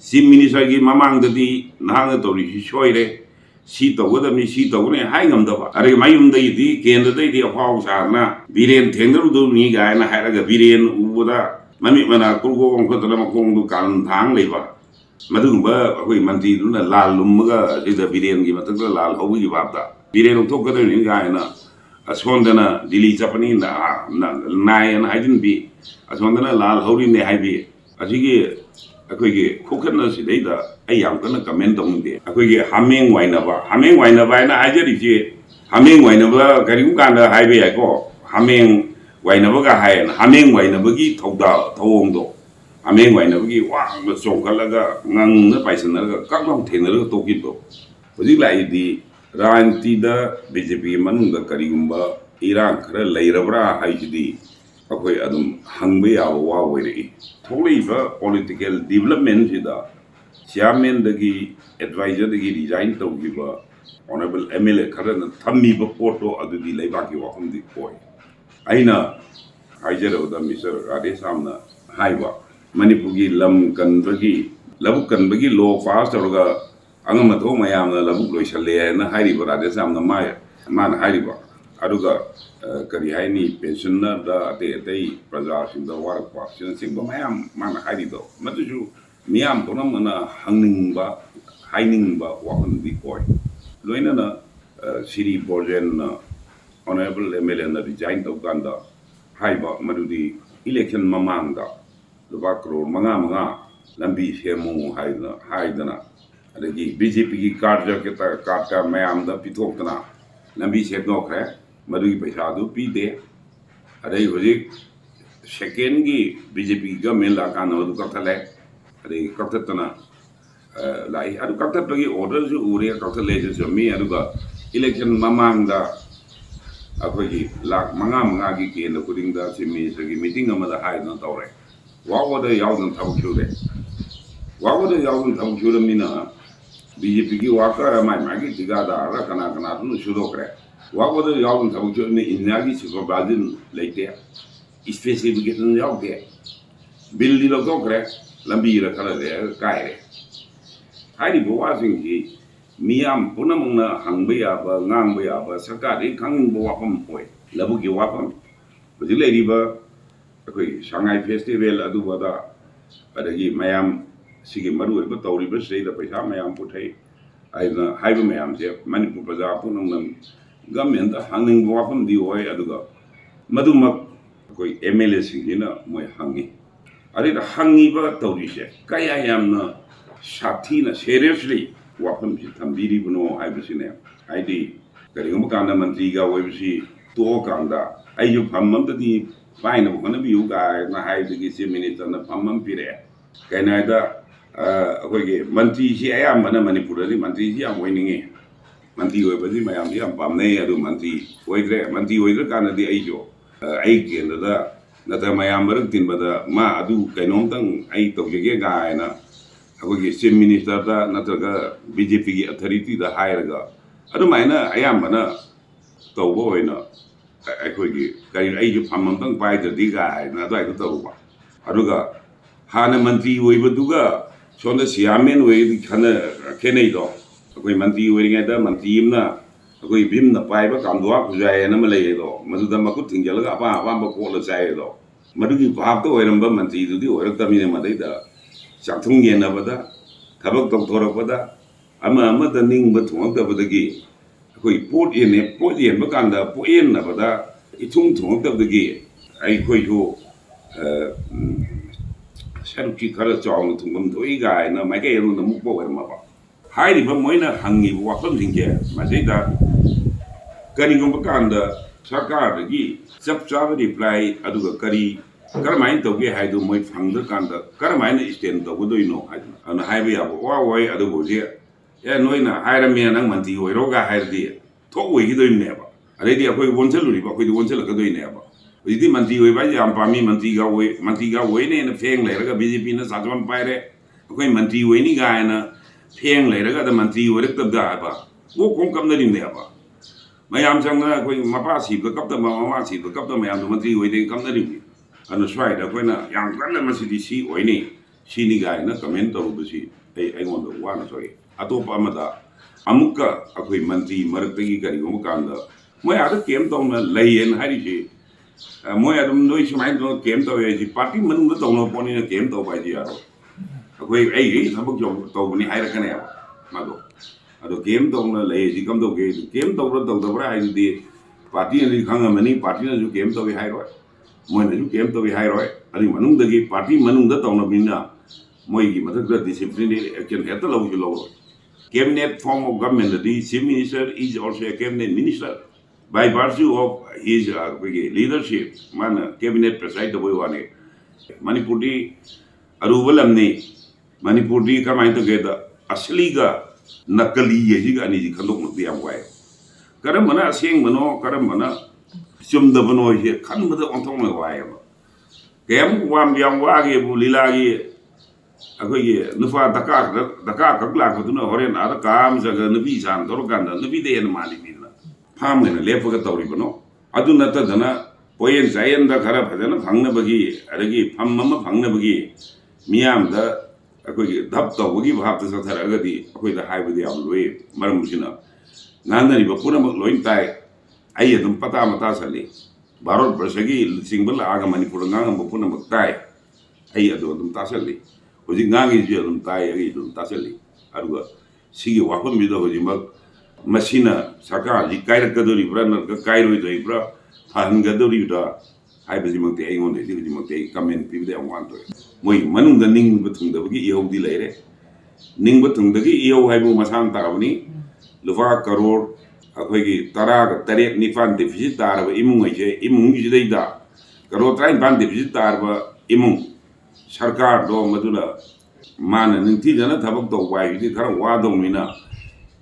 Chief ꯃꯤꯅꯤꯁꯇꯔꯒꯤ ꯃꯃꯥꯡꯗꯗꯤ ꯅꯍꯥꯛꯅ ꯇꯧꯔꯤꯁꯤ ꯁꯣꯏꯔꯦ ꯁꯤ ꯇꯧꯒꯗꯕꯅꯤ ꯁꯤ ꯇꯧꯒꯅꯤ ꯍꯥꯏ ꯉꯝꯗꯕ ꯑꯗꯒꯤ ꯃꯌꯨꯝꯗꯒꯤꯗꯤ ꯀꯦꯟꯗ꯭ꯔꯗꯩꯗꯤ ꯑꯐꯥꯎ ꯁꯥꯔꯅ ꯕꯤꯔꯦꯟ ꯊꯦꯡꯅꯔꯨꯗꯧꯅꯤ ꯀꯥꯏꯅ ꯍꯥꯏꯔꯒ ꯕꯤꯔꯦꯟ ꯎꯕꯗ ꯃꯃꯤꯠ ꯃꯅꯥ ꯀꯨꯔꯒꯣ ꯑꯣꯟꯈꯠꯇꯅ ꯃꯈꯣꯡꯗꯨ ꯀꯥꯔꯟ ꯊꯥꯡ ꯂꯩꯕ ꯃꯗꯨꯒꯨꯝꯕ ꯑꯩꯈꯣꯏ ꯃꯟꯇ꯭ꯔꯤꯗꯨꯅ ꯂꯥꯜ ꯂꯨꯝꯃꯒ ꯁꯤꯗ ꯕꯤꯔꯦꯟꯒꯤ ꯃꯊꯛꯇ ꯂꯥꯜ ꯍꯧꯕꯒꯤ ꯚꯥꯕꯇ ꯕꯤꯔꯦꯟ ꯂꯧꯊꯣꯛꯀꯗꯕꯅꯤ ꯀꯥꯏꯅ ꯑꯁꯣꯝꯗꯅ ꯗꯤꯜꯂꯤ ꯆꯠꯄꯅꯤ ꯅꯥꯏꯌꯦꯅ ꯍꯥꯏꯖꯤꯟꯕꯤ ꯑꯁꯣꯝꯗꯅ ꯂꯥꯜ ꯍꯧꯔꯤꯅꯦ ꯍꯥꯏꯕꯤ ꯑꯁꯤꯒꯤ ꯑꯩꯈꯣꯏꯒꯤ ꯈꯨꯈꯟꯅꯁꯤꯗꯩꯗ ꯑꯩ ꯌꯥꯝ ꯀꯟꯅ ꯀꯃꯦꯟ ꯇꯧꯅꯤꯡꯗꯦ ꯑꯩꯈꯣꯏꯒꯤ ꯍꯥꯃꯦꯡ ꯋꯥꯏꯅꯕ ꯍꯥꯏꯅ ꯍꯥꯏꯖꯔꯤꯁꯤ ꯍꯥꯃꯦꯡ ꯋꯥꯏꯅꯕ ꯀꯔꯤꯒꯨꯝꯕ ꯀꯥꯟꯗ ꯍꯥꯏꯕ ꯌꯥꯏꯀꯣ ꯍꯥꯃꯦꯡ ꯋꯥꯏꯅꯕꯒ ꯍꯥꯏꯌꯦꯅ ꯍꯥꯃꯦꯡ ꯋꯥꯏꯅꯕꯒꯤ ꯊꯧꯑꯣꯡꯗꯣ ꯍꯥꯃꯦꯡ ꯋꯥꯏꯅꯕꯒꯤ ꯋꯥꯡꯅ ꯆꯣꯡꯈꯠꯂꯒ ꯉꯪꯅ ꯄꯥꯏꯁꯟꯅꯔꯒ ꯀꯛ ꯂꯥꯎ ꯊꯦꯡꯅꯔꯒ ꯇꯣꯛꯈꯤꯕꯗꯣ ꯍꯧꯖꯤꯛ ꯂꯥꯛꯏꯗꯤ ꯔꯥꯖꯅꯤꯇꯤꯗ ꯕꯤꯖꯦꯄꯤꯒꯤ ꯃꯅꯨꯡꯗ ꯀꯔꯤꯒꯨꯝꯕ ꯏꯔꯥꯡ ꯈꯔ ꯂꯩꯔꯕ꯭ꯔꯥ ꯍꯥꯏꯁꯤꯗꯤ ꯑꯩꯈꯣꯏ ꯑꯗꯨꯝ ꯍꯪꯕ ꯌꯥꯕ ꯋꯥ ꯑꯣꯏꯔꯛꯏ ꯊꯣꯛꯂꯛꯏꯕ ꯄꯣꯂꯤꯇꯤꯀꯦꯜ ꯗꯤꯕꯂꯞꯃꯦꯟꯁꯤꯗ ꯆꯤꯌꯥꯔꯃꯦꯟꯗꯒꯤ ꯑꯦꯗꯚꯥꯏꯖꯔꯗꯒꯤ ꯔꯤꯖꯥꯏꯟ ꯇꯧꯈꯤꯕ ꯑꯣꯅꯔꯦꯕꯜ MLA ꯈꯔꯅ ꯊꯝꯃꯤꯕ ꯄꯣꯠꯇꯣ ꯑꯗꯨꯗꯤ ꯂꯩꯕꯥꯛꯀꯤ ꯋꯥꯐꯝꯗꯤ ꯑꯣꯏ ꯑꯩꯅ ꯍꯥꯏꯖꯔꯕꯗ ꯃꯤꯁꯇꯔ ꯔꯥꯙꯦꯁ꯭ꯌꯥꯝꯅ ꯍꯥꯏꯕ ꯃꯅꯤꯄꯨꯔꯒꯤ ꯂꯧꯕꯨꯛ ꯀꯟꯕꯒꯤ ꯂꯣ ꯄꯥꯁ ꯇꯧꯔꯒ ꯑꯉꯝ ꯑꯊꯧ ꯃꯌꯥꯝꯅ ꯂꯧꯕꯨꯛ ꯂꯣꯏꯁꯜꯂꯦ ꯍꯥꯏꯅ ꯍꯥꯏꯔꯤꯕ ꯔꯥꯙꯦꯁ꯭ꯌꯥꯝꯅ ꯃꯥꯅ ꯍꯥꯏꯔꯤꯕ ꯑꯗꯨꯒ ꯀꯔꯤ ꯍꯥꯏꯅꯤ ꯄꯦꯟꯁꯟꯅꯔꯗ ꯑꯇꯩ ꯄ꯭ꯔꯖꯥꯁꯤꯡꯗ ꯋꯥꯔꯛꯄ ꯑꯁꯤꯅꯆꯤꯡꯕ ꯃꯌꯥꯝ ꯃꯥꯅ ꯍꯥꯏꯔꯤꯗꯣ ꯃꯗꯨꯁꯨ ꯃꯤꯌꯥꯝ ꯄꯨꯝꯅꯃꯛꯅ ꯍꯥꯏꯅꯤꯡꯕ ꯋꯥꯐꯝꯗꯤ ꯑꯣꯏ ꯂꯣꯏꯅꯅ ꯁꯤꯔꯤ ꯕꯣꯔꯖꯦꯟꯅ ꯑꯣꯅꯔꯦꯕꯜ MLAꯅ ꯔꯤꯖꯥꯏꯟ ꯇꯧꯀꯥꯟꯗ ꯍꯥꯏꯕ ꯃꯗꯨꯗꯤ ꯏꯂꯦꯛꯁꯟ ꯃꯃꯥꯡꯗ ꯂꯨꯄꯥ ꯀ꯭ꯔꯣꯔ 5 ꯂꯝꯕꯤ ꯁꯦꯝꯃꯨ ꯍꯥꯏꯗꯅ ꯑꯗꯒꯤ BJPꯒꯤ ꯀꯥꯔꯗ ꯃꯌꯥꯝꯗ ꯄꯤꯊꯣꯛꯇꯅ ꯂꯝꯕꯤ ꯁꯦꯝꯗꯣꯛꯈ꯭ꯔꯦ ꯃꯗꯨꯒꯤ ꯄꯩꯁꯥꯗꯨ ꯄꯤꯗꯦ ꯑꯗꯩ ꯍꯧꯖꯤꯛ ꯁꯦꯀꯦꯟꯒꯤ BJPꯒꯤ ꯒꯃꯦꯟ ꯂꯥꯛꯀꯥꯟꯗ ꯃꯗꯨ ꯀꯛꯊꯠꯂꯦ ꯑꯗꯒꯤ ꯀꯛꯊꯠꯇꯅ ꯂꯥꯛꯏ ꯑꯗꯨ ꯀꯛꯊꯠꯄꯒꯤ ꯑꯣꯔꯗꯔꯁꯨ ꯎꯔꯦ ꯀꯛꯊꯠꯂꯦꯁꯨ ꯆꯨꯝꯃꯤ ꯑꯗꯨꯒ ꯏꯂꯦꯛꯁꯟ ꯃꯃꯥꯡꯗ ꯑꯩꯈꯣꯏꯒꯤ ꯂꯥꯛ 5 ꯀꯦꯟꯗ꯭ꯔ ꯈꯨꯗꯤꯡꯗ ꯆꯤꯐ ꯃꯤꯅꯤꯁꯇꯔꯒꯤ ꯃꯤꯇꯤꯡ ꯑꯃꯗ ꯍꯥꯏꯗꯅ ꯇꯧꯔꯦ ꯋꯥꯛ ꯌꯥꯎꯗꯅ ꯊꯕꯛ ꯁꯨꯔꯦ ꯋꯥꯛ ꯌꯥꯎꯗꯅ ꯊꯕꯛ ꯁꯨꯔꯕꯅꯤꯅ BJPꯒꯤ ꯋꯥꯀꯔ ꯃꯥꯒꯤ ꯊꯤꯀꯥꯗꯥꯔ ꯀꯅꯥꯗꯨꯅ ꯁꯨꯗꯣꯛꯈ꯭ꯔꯦ ꯋꯥꯛ ꯌꯥꯎꯗꯅ ꯊꯕꯛ ꯁꯨꯔꯕꯅꯤꯅ ꯏꯟꯗꯤꯌꯥꯒꯤ ꯁꯨꯄꯔꯚꯥꯏꯖꯟ ꯂꯩꯇꯦ ꯏꯁꯄꯦꯁꯤꯐꯤꯀꯦꯁꯟ ꯌꯥꯎꯗꯦ ꯕꯤꯜꯗꯤ ꯂꯧꯊꯣꯛꯈ꯭ꯔꯦ ꯂꯝꯕꯤꯗ ꯈꯔ ꯂꯩꯔꯒ ꯀꯥꯏꯔꯦ ꯍꯥꯏꯔꯤꯕ ꯋꯥꯁꯤꯡꯁꯤ ꯃꯤꯌꯥꯝ ꯄꯨꯝꯅꯃꯛꯅ ꯍꯪꯕ ꯌꯥꯕ ꯉꯥꯡꯕ ꯌꯥꯕ ꯁꯔꯀꯥꯔꯗꯒꯤ ꯈꯪꯅꯤꯡꯕ ꯋꯥꯐꯝ ꯑꯣꯏ ꯂꯧꯕꯨꯛꯀꯤ ꯋꯥꯐꯝ ꯍꯧꯖꯤꯛ ꯂꯩꯔꯤꯕ ꯑꯩꯈꯣꯏ ꯁꯉꯥꯏ ꯐꯦꯁꯇꯤꯚꯦꯜ ꯑꯗꯨꯕꯗ ꯑꯗꯒꯤ ꯃꯌꯥꯝ ꯁꯤꯒꯤ ꯃꯔꯨꯑꯣꯏꯕ ꯇꯧꯔꯤꯕ ꯁꯤꯗꯩꯗ ꯄꯩꯁꯥ ꯃꯌꯥꯝ ꯄꯨꯊꯩ ꯍꯥꯏꯗꯅ ꯍꯥꯏꯕ ꯃꯌꯥꯝꯁꯦ ꯃꯅꯤꯄꯨꯔ ꯄ꯭ꯔꯖꯥ ꯄꯨꯝꯅꯃꯛ ꯒꯃꯦꯟꯗ ꯍꯪꯅꯤꯡꯕ ꯋꯥꯐꯝꯗꯤ ꯑꯣꯏ ꯑꯗꯨꯒ ꯃꯗꯨꯃꯛ ꯑꯩꯈꯣꯏ MLAꯁꯤꯡꯁꯤꯅ ꯃꯣꯏ ꯍꯪꯉꯤ ꯑꯗꯩꯗ ꯍꯪꯉꯤꯕ ꯇꯧꯔꯤꯁꯦ ꯀꯌꯥ ꯌꯥꯝꯅ ꯁꯥꯊꯤꯅ ꯁꯦꯔꯤꯌꯁꯂꯤ ꯋꯥꯐꯝꯁꯤ ꯊꯝꯕꯤꯔꯤꯕꯅꯣ ꯍꯥꯏꯕꯁꯤꯅꯦ ꯍꯥꯏꯗꯤ ꯀꯔꯤꯒꯨꯝꯕ ꯀꯥꯟꯗ ꯃꯟꯇ꯭ꯔꯤꯒ ꯑꯣꯏꯕꯁꯤ ꯇꯣꯛꯑꯀꯥꯟꯗ ꯑꯩꯁꯨ ꯐꯝ ꯑꯝꯇꯗꯤ ꯄꯥꯏꯅꯕ ꯍꯣꯠꯅꯕꯤꯌꯨ ꯀꯥꯏꯅ ꯍꯥꯏꯕꯗꯒꯤ ꯆꯤꯐ ꯃꯤꯅꯤꯁꯇꯔꯅ ꯐꯝ ꯑꯃ ꯄꯤꯔꯛꯑꯦ ꯀꯩꯅꯣ ꯍꯥꯏꯗ ꯑꯩꯈꯣꯏꯒꯤ ꯃꯟꯇ꯭ꯔꯤꯁꯤ ꯑꯌꯥꯝꯕꯅ ꯃꯅꯤꯄꯨꯔꯗꯗꯤ ꯃꯟꯇ꯭ꯔꯤꯁꯤ ꯌꯥꯝ ꯑꯣꯏꯅꯤꯡꯉꯤ ꯃꯟꯇ꯭ꯔꯤ ꯑꯣꯏꯕꯁꯤ ꯃꯌꯥꯝꯁꯤ ꯌꯥꯝ ꯄꯥꯝꯅꯩ ꯑꯗꯨ ꯃꯟꯇ꯭ꯔꯤ ꯑꯣꯏꯗ꯭ꯔꯀꯥꯟꯗꯗꯤ ꯑꯩꯁꯨ ꯑꯩ ꯀꯦꯟꯗ꯭ꯔꯗ ꯅꯠꯇ꯭ꯔꯒ ꯃꯌꯥꯝ ꯃꯔꯛ ꯇꯤꯟꯕꯗ ꯑꯗꯨ ꯀꯩꯅꯣꯝꯇꯪ ꯑꯩ ꯇꯧꯖꯒꯦ ꯀꯥꯏꯅ ꯑꯩꯈꯣꯏꯒꯤ ꯆꯤꯐ ꯃꯤꯅꯤꯁꯇꯔꯗ ꯅꯠꯇ꯭ꯔꯒ BJPꯒꯤ ꯑꯊꯣꯔꯤꯇꯤꯗ ꯍꯥꯏꯔꯒ ꯑꯗꯨꯃꯥꯏꯅ ꯑꯌꯥꯝꯕꯅ ꯇꯧꯕ ꯑꯣꯏꯅ ꯑꯩꯈꯣꯏꯒꯤ ꯑꯩꯁꯨ ꯐꯝ ꯑꯝꯇꯪ ꯄꯥꯏꯗ꯭ꯔꯗꯤ ꯀꯥꯏꯅ ꯑꯗꯨꯋꯥꯏꯗ ꯇꯧꯕ ꯑꯗꯨꯒ ꯍꯥꯟꯅ ꯃꯟꯇ꯭ꯔꯤ ꯑꯣꯏꯕꯗꯨꯒ ꯁꯣꯝꯗ ꯆꯤꯌꯥꯔꯃꯦꯟ ꯑꯣꯏꯔꯗꯤ ꯈꯦꯠꯅꯩꯗꯣ ꯑꯩꯈꯣꯏ ꯃꯟꯇ꯭ꯔꯤ ꯑꯣꯏꯔꯤꯉꯩꯗ ꯃꯟꯇ꯭ꯔꯤ ꯑꯃꯅ ꯑꯩꯈꯣꯏ ꯚꯤꯝꯅ ꯄꯥꯏꯕ ꯀꯥꯡꯗꯨꯋꯥ ꯈꯨꯖꯥꯏꯅ ꯑꯃ ꯂꯩꯌꯦꯗꯣ ꯃꯗꯨꯗ ꯃꯈꯨꯠ ꯊꯤꯡꯖꯤꯜꯂꯒ ꯑꯄꯥꯝꯕ ꯀꯣꯠꯂ ꯆꯥꯏꯌꯦꯗꯣ ꯃꯗꯨꯒꯤ ꯚꯥꯕꯇ ꯑꯣꯏꯔꯝꯕ ꯃꯟꯇ꯭ꯔꯤꯗꯨꯗꯤ ꯑꯣꯏꯔꯛꯇꯕꯅꯤꯅ ꯃꯗꯩꯗ ꯆꯥꯛꯊꯨꯡ ꯌꯦꯟꯅꯕꯗ ꯊꯕꯛ ꯇꯧꯊꯣꯔꯛꯄꯗ ꯑꯃꯗ ꯅꯤꯡꯕ ꯊꯨꯡꯉꯛꯇꯕꯗꯒꯤ ꯑꯩꯈꯣꯏ ꯄꯣꯠ ꯌꯦꯟꯕ ꯀꯥꯟꯗ ꯄꯣꯠꯌꯦꯟꯅꯕꯗ ꯏꯊꯨꯡ ꯊꯨꯡꯉꯛꯇꯕꯗꯒꯤ ꯑꯩꯈꯣꯏꯁꯨ ꯁꯔꯨꯛꯁꯤ ꯈꯔ ꯆꯥꯎꯅ ꯊꯨꯡꯐꯝ ꯊꯣꯛꯏ ꯀꯥꯏꯅ ꯃꯥꯏꯀꯩ ꯑꯃꯗ ꯃꯨꯛꯄ ꯑꯣꯏꯔꯝꯃꯕ ꯍꯥꯏꯔꯤꯕ ꯃꯣꯏꯅ ꯍꯪꯉꯤꯕ ꯋꯥꯐꯝꯁꯤꯡꯁꯦ ꯃꯁꯤꯗ ꯀꯔꯤꯒꯨꯝꯕ ꯀꯥꯟꯗ ꯁꯔꯀꯥꯔꯗꯒꯤ ꯆꯞ ꯆꯥꯕ ꯔꯤꯄ꯭ꯂꯥꯏ ꯑꯗꯨꯒ ꯀꯔꯝꯍꯥꯏꯅ ꯇꯧꯒꯦ ꯍꯥꯏꯗꯨ ꯃꯣꯏ ꯐꯪꯗ꯭ꯔꯀꯥꯟꯗ ꯀꯔꯝꯍꯥꯏꯅ ꯁ꯭ꯇꯦꯟ ꯇꯧꯒꯗꯣꯏꯅꯣ ꯍꯥꯏꯗꯅ ꯑꯗꯨꯅ ꯍꯥꯏꯕ ꯌꯥꯕ ꯋꯥ ꯑꯣꯏ ꯑꯗꯨꯕꯨ ꯍꯧꯖꯤꯛ ꯅꯣꯏꯅ ꯍꯥꯏꯔꯝꯃꯦ ꯅꯪ ꯃꯟꯇ꯭ꯔꯤ ꯑꯣꯏꯔꯣꯒ ꯍꯥꯏꯔꯗꯤ ꯊꯣꯛ ꯑꯣꯏꯈꯤꯗꯣꯏꯅꯦꯕ ꯑꯗꯩꯗꯤ ꯑꯩꯈꯣꯏ ꯑꯩꯈꯣꯏꯗꯤ ꯑꯣꯟꯁꯤꯜꯂꯛꯀꯗꯣꯏꯅꯦꯕ ꯍꯧꯖꯤꯛꯇꯤ ꯃꯟꯇ꯭ꯔꯤ ꯑꯣꯏꯕ ꯍꯥꯏꯁꯦ ꯌꯥꯝ ꯄꯥꯝꯃꯤ ꯃꯟꯇ꯭ꯔꯤꯒ ꯑꯣꯏꯅꯦꯅ ꯐꯦꯡ ꯂꯩꯔꯒ BJPꯅ ꯁꯥꯖꯣꯟ ꯄꯥꯏꯔꯦ ꯑꯩꯈꯣꯏ ꯃꯟꯇ꯭ꯔꯤ ꯑꯣꯏꯅꯤ ꯀꯥꯏꯅ ꯐꯦꯡ ꯂꯩꯔꯒ ꯑꯗ ꯃꯟꯇ꯭ꯔꯤ ꯑꯣꯏꯔꯛꯇꯕꯗ ꯍꯥꯏꯕ ꯀꯣꯛ ꯀꯞꯅꯔꯤꯕꯅꯦꯕ ꯃꯌꯥꯝ ꯆꯪꯗꯅ ꯑꯩꯈꯣꯏ ꯃꯄꯥ ꯁꯤꯕꯗ ꯀꯞꯇꯕ ꯃꯃꯥ ꯁꯤꯕꯗ ꯀꯞꯇꯕ ꯃꯌꯥꯝꯗꯣ ꯃꯟꯇ꯭ꯔꯤ ꯑꯣꯏꯗꯦ ꯀꯞꯅꯔꯤꯕꯅꯤ ꯑꯗꯨꯅ ꯁ꯭ꯋꯥꯏꯗ ꯑꯩꯈꯣꯏꯅ ꯌꯥꯝ ꯀꯟꯅ ꯃꯁꯤꯗꯤ ꯁꯤ ꯑꯣꯏꯅꯤ Sini gaina comment tawbasi aingond wana soi atopa amada amukka akoi mantri maraktagi karigum kanda moi ada kem tawna layen hari si moi adum noi sumai do kem tawe si party manung da tawna poni na kem taw bai ji aro akoi ai thabak jom tawni hairakane ya mado ado kem tawna lay ji kam tawge kem tawra tawdabra ai di party ni khanga mani party na ju kem tawe hairoi moi na ju kem tawe hairoi ari manung dagi party manung da tawna binna Moigi Mataka disciplinary action at the low. Cabinet form of government, the chief minister is also a cabinet minister. By virtue of his leadership, man cabinet preside the way Manipuri Aruvalamni, Manipuri come together, Asliga, Nakali, Yajiga, and his conduct the Amway. Karamana saying Mano, Karamana, Sum the Vano here, come with the Ontoma Wire. Cam one young wagi, Bulilagi. Akoye nufa daka kakla ko tuna horen ada kam jaga nabi san dor ganda nabi de en mali bidna pham ne lepa ka tawri bano adu nata dana poyen zayen da khara bhajana phangna bagi adagi pham mama phangna bagi miyam da akoye dhap taw bagi bhap ta sathar agadi akoy da hai bagi am loi maram musina nandani ba pura mak loin tai ai adum pata mata sali barot brasagi singbal aga manipur ngam ba puna mak tai ai adum tasali Hoji ngangi ji adum tai agi dum tasali aruga sigi wapun bido hoji mak masina saka ji kaira kadori bra na kairo doi bra phan gadori da hai bezi mak te aingon de ji mak te comment pi de wan to moi manung da ning batung da bagi iyo di leire ning batung da gi iyo hai bu masan ta bani lufa crore akhoi gi tara ga tarek nifan deficit tar ba imung ai je imung ji dei da crore trai ban deficit tar ba imung Sarkar do madura mana ninti jana thabak do wai di khara wa do mina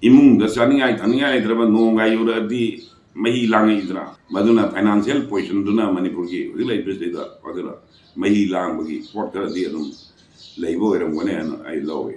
imung da saningai thaningai draba nongai ura di mahi langai idra maduna financial position duna manipur gi rilai pes da madura mahi lang bagi port kara di adum leibo eram gone ai lowe